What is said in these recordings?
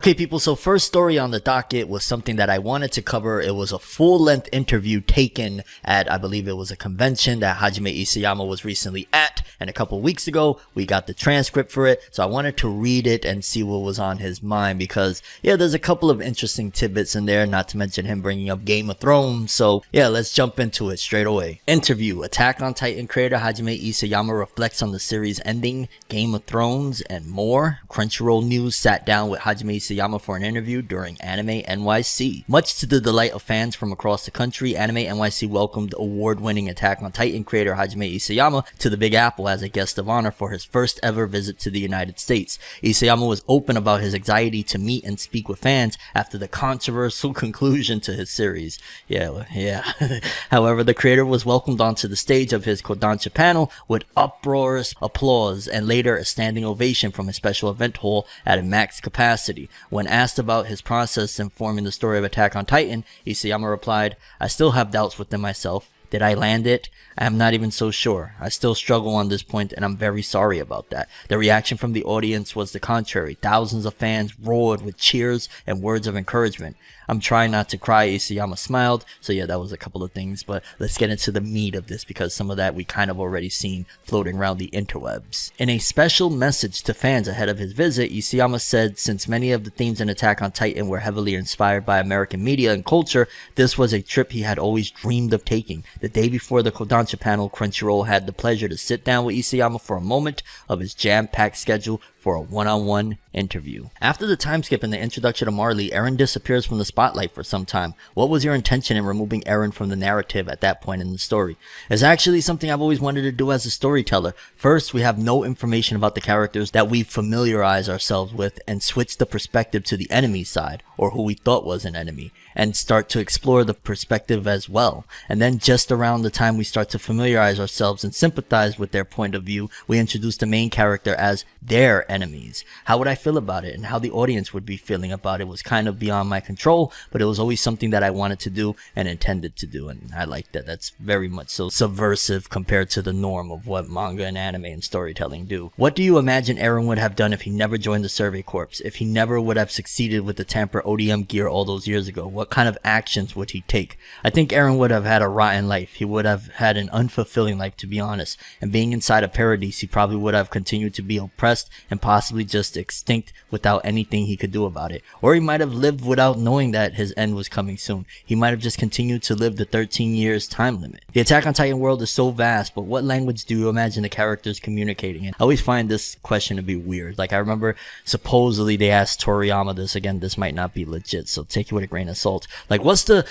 Okay people, so first story on the docket was something that I wanted to cover. It was a full-length interview taken at, I believe it was a convention that Hajime Isayama was recently at, and a couple weeks ago we got the transcript for it, so I wanted to read it and see what was on his mind because, yeah, there's a couple of interesting tidbits in there, not to mention him bringing up Game of Thrones, so yeah, let's jump into it straight away. Interview: Attack on Titan creator Hajime Isayama reflects on the series ending, Game of Thrones, and more. Crunchyroll News sat down with Hajime Isayama for an interview during Anime NYC. Much to the delight of fans from across the country, Anime NYC welcomed award-winning Attack on Titan creator Hajime Isayama to the Big Apple as a guest of honor for his first ever visit to the United States. Isayama was open about his anxiety to meet and speak with fans after the controversial conclusion to his series. Yeah. However, the creator was welcomed onto the stage of his Kodansha panel with uproarious applause and later a standing ovation from his special event hall at a max capacity. When asked about his process in forming the story of Attack on Titan, Isayama replied, "I still have doubts within myself. Did I land it? I am not even so sure. I still struggle on this point and I'm very sorry about that." The reaction from the audience was the contrary. Thousands of fans roared with cheers and words of encouragement. "I'm trying not to cry," Isayama smiled. So yeah, that was a couple of things, but let's get into the meat of this because some of that we kind of already seen floating around the interwebs. In a special message to fans ahead of his visit, Isayama said since many of the themes in Attack on Titan were heavily inspired by American media and culture, this was a trip he had always dreamed of taking. The day before the Kodansha panel, Crunchyroll had the pleasure to sit down with Isayama for a moment of his jam-packed schedule for a one-on-one interview. After the time skip in the introduction to Marley, Eren disappears from the spotlight for some time. What was your intention in removing Eren from the narrative at that point in the story? It's actually something I've always wanted to do as a storyteller. First, we have no information about the characters that we familiarize ourselves with and switch the perspective to the enemy side, or who we thought was an enemy, and start to explore the perspective as well. And then just around the time we start to familiarize ourselves and sympathize with their point of view, we introduce the main character as their enemies. How would I feel about it and how the audience would be feeling about it was kind of beyond my control, but it was always something that I wanted to do and intended to do, and I like that. That's very much so subversive compared to the norm of what manga and anime and storytelling do. What do you imagine Eren would have done if he never joined the Survey Corps? If he never would have succeeded with the Tamper ODM gear all those years ago? What kind of actions would he take? I think Eren would have had a rotten life. He would have had an unfulfilling life, to be honest, and being inside of Paradise, he probably would have continued to be oppressed and possibly just extinct without anything he could do about it. Or he might have lived without knowing that his end was coming soon. He might have just continued to live the 13 years time limit. The Attack on Titan world is so vast, but what language do you imagine the characters communicating in? I always find this question to be weird. Like, I remember supposedly they asked Toriyama this. Again, this might not be legit, so take it with a grain of salt. Like, what's the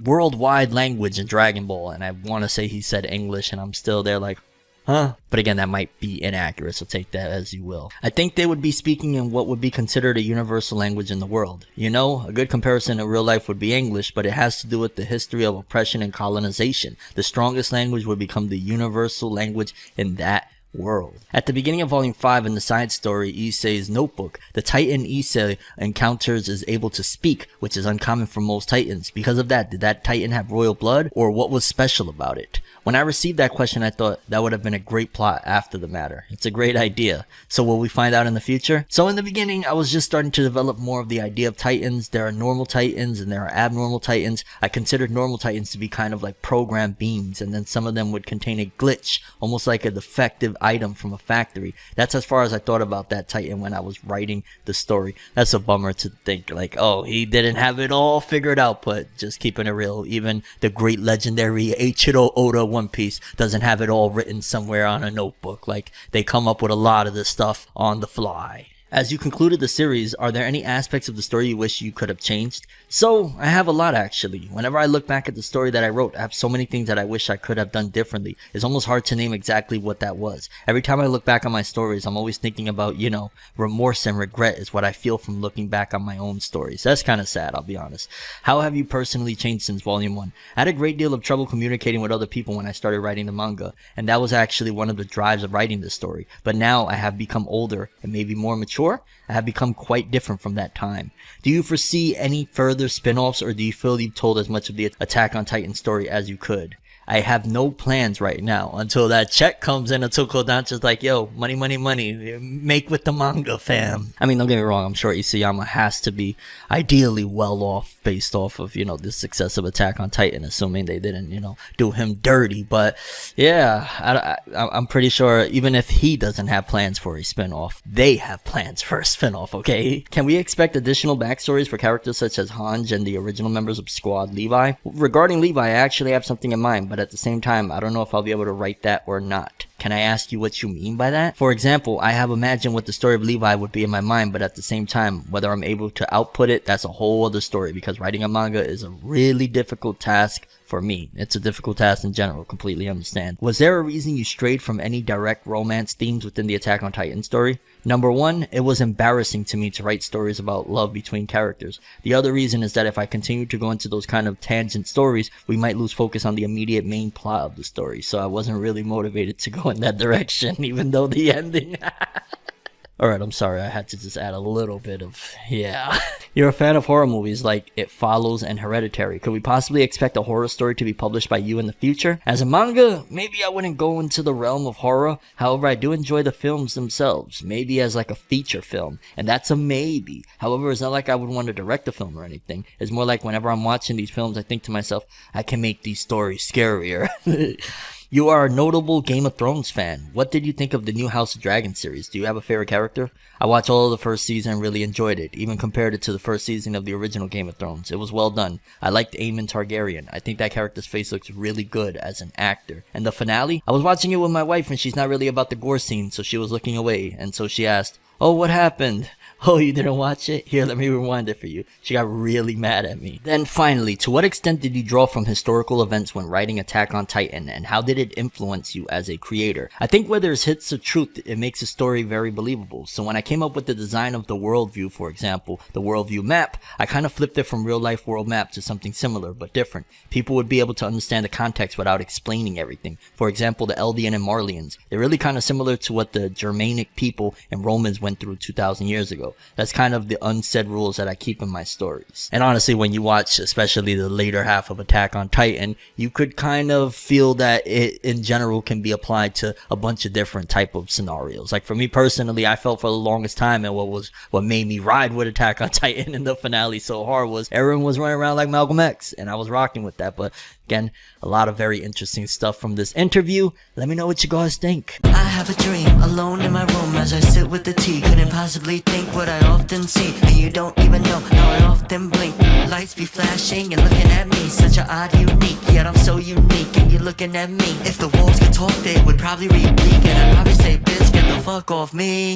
worldwide language in Dragon Ball? And I want to say he said English, and I'm still there like, huh? But again, that might be inaccurate, so take that as you will. I think they would be speaking in what would be considered a universal language in the world. You know, a good comparison in real life would be English, but it has to do with the history of oppression and colonization. The strongest language would become the universal language in that world. At the beginning of Volume 5 in the side story, Issei's notebook, the Titan Issei encounters is able to speak, which is uncommon for most Titans. Because of that, did that Titan have royal blood, or what was special about it? When I received that question, I thought that would have been a great plot after the matter. It's a great idea. So will we find out in the future? So in the beginning, I was just starting to develop more of the idea of Titans. There are normal Titans and there are abnormal Titans. I considered normal Titans to be kind of like programmed beings, and then some of them would contain a glitch, almost like a defective item from a factory. That's as far as I thought about that Titan when I was writing the story. That's a bummer to think like, oh, he didn't have it all figured out, but just keeping it real, even the great legendary Eiichiro Oda One Piece doesn't have it all written somewhere on a notebook. Like, they come up with a lot of this stuff on the fly. As you concluded the series, are there any aspects of the story you wish you could have changed? So, I have a lot actually. Whenever I look back at the story that I wrote, I have so many things that I wish I could have done differently. It's almost hard to name exactly what that was. Every time I look back on my stories, I'm always thinking about, you know, remorse and regret is what I feel from looking back on my own stories. That's kind of sad, I'll be honest. How have you personally changed since Volume 1? I had a great deal of trouble communicating with other people when I started writing the manga, and that was actually one of the drives of writing this story. But now I have become older and maybe more mature. I have become quite different from that time. Do you foresee any further spin-offs, or do you feel you've told as much of the Attack on Titan story as you could? I have no plans right now until that check comes in, until Kodansha's like, yo, money, money, money, make with the manga, fam. I mean, don't get me wrong, I'm sure Isayama has to be ideally well off based off of, you know, the success of Attack on Titan, assuming they didn't, you know, do him dirty. But yeah, I'm pretty sure even if he doesn't have plans for a spinoff, they have plans for a spinoff, okay? Can we expect additional backstories for characters such as Hanj and the original members of Squad Levi? Regarding Levi, I actually have something in mind, but at the same time, I don't know if I'll be able to write that or not. Can I ask you what you mean by that? For example, I have imagined what the story of Levi would be in my mind, but at the same time, whether I'm able to output it, that's a whole other story, because writing a manga is a really difficult task for me. It's a difficult task in general, completely understand. Was there a reason you strayed from any direct romance themes within the Attack on Titan story? Number one, it was embarrassing to me to write stories about love between characters. The other reason is that if I continue to go into those kind of tangent stories, we might lose focus on the immediate main plot of the story, so I wasn't really motivated to go in that direction, even though the ending... Alright, I'm sorry, I had to just add a little bit of, yeah. You're a fan of horror movies like It Follows and Hereditary. Could we possibly expect a horror story to be published by you in the future? As a manga, maybe I wouldn't go into the realm of horror. However, I do enjoy the films themselves. Maybe as like a feature film. And that's a maybe. However, it's not like I would want to direct a film or anything. It's more like whenever I'm watching these films, I think to myself, I can make these stories scarier. You are a notable Game of Thrones fan. What did you think of the new House of Dragon series? Do you have a favorite character? I watched all of the first season and really enjoyed it, even compared it to the first season of the original Game of Thrones. It was well done. I liked Aemon Targaryen. I think that character's face looks really good as an actor. And the finale? I was watching it with my wife and she's not really about the gore scene, so she was looking away. And so she asked, "Oh, what happened?" "Oh, you didn't watch it? Here, let me rewind it for you." She got really mad at me. Then finally, to what extent did you draw from historical events when writing Attack on Titan, and how did it influence you as a creator? I think where there's hits of truth, it makes a story very believable. So when I came up with the design of the worldview, for example, the worldview map, I kind of flipped it from real life world map to something similar but different. People would be able to understand the context without explaining everything. For example, the Eldian and Marlians. They're really kind of similar to what the Germanic people and Romans went through 2,000 years ago. That's kind of the unsaid rules that I keep in my stories. And honestly, when you watch especially the later half of Attack on Titan, you could kind of feel that it in general can be applied to a bunch of different type of scenarios. Like for me personally, I felt for the longest time, and what made me ride with Attack on Titan in the finale so hard was everyone was running around like Malcolm X, and I was rocking with that. But again, a lot of very interesting stuff from this interview. Let me know what you guys think. I have a dream, alone in my room as I sit with the tea. Couldn't possibly think what I often see, and you don't even know how I often blink. Lights be flashing and looking at me, such a odd, unique, yet I'm so unique, and you're looking at me. If the walls could talk, they would probably repeat, and I'd probably say, bitch, get the fuck off me.